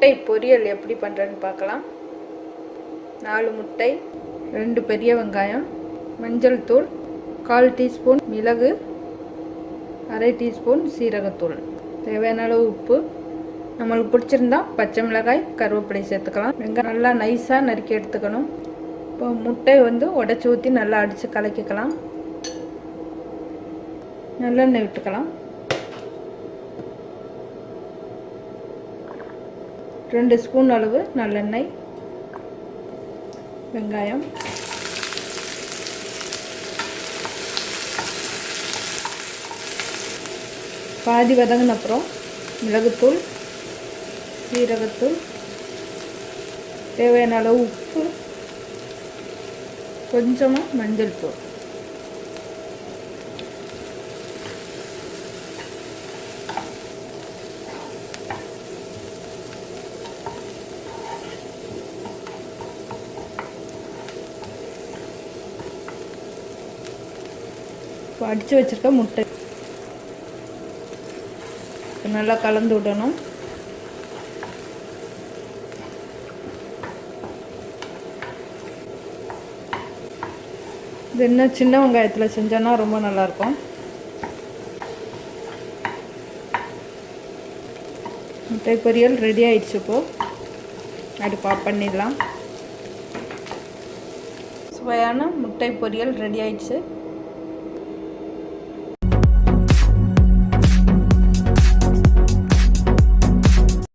முட்டை பொரியல் எப்படி பண்ணுறேன்னு பார்க்கலாம். 4 முட்டை, 2 பெரிய வெங்காயம், மஞ்சள் தூள், 1/4 டீஸ்பூன் மிளகு, 1/2 டீஸ்பூன் சீரகத்தூள், தேவையான அளவு உப்பு. நம்மளுக்கு பிடிச்சிருந்தா பச்சை மிளகாய், கருவேப்பிலை சேர்த்துக்கலாம். வெங்காயம் நல்லா நைஸாக நறுக்கி எடுத்துக்கணும். இப்போ முட்டை உடச்சி ஊற்றி நல்லா அடித்து கலக்கிக்கலாம். நல்லெண்ணெய் விட்டுக்கலாம். 2 ஸ்பூன் அளவு நல்லெண்ணெய், வெங்காயம், பாதி வதங்கின அப்புறம் மிளகுத்தூள், சீரகத்தூள், தேவையான அளவு உப்பு, கொஞ்சமாக மஞ்சள் தூள். இப்போ அடித்து வச்சுருக்க முட்டை நல்லா கலந்து விடணும். இது இன்னும் சின்ன வெங்காயத்தில் செஞ்சோன்னா ரொம்ப நல்லாயிருக்கும். முட்டை பொரியல் ரெடி ஆயிடுச்சு. இப்போது அடுப்பு ஆஃப் பண்ணிடலாம். சுவையான முட்டை பொரியல் ரெடி ஆயிடுச்சு.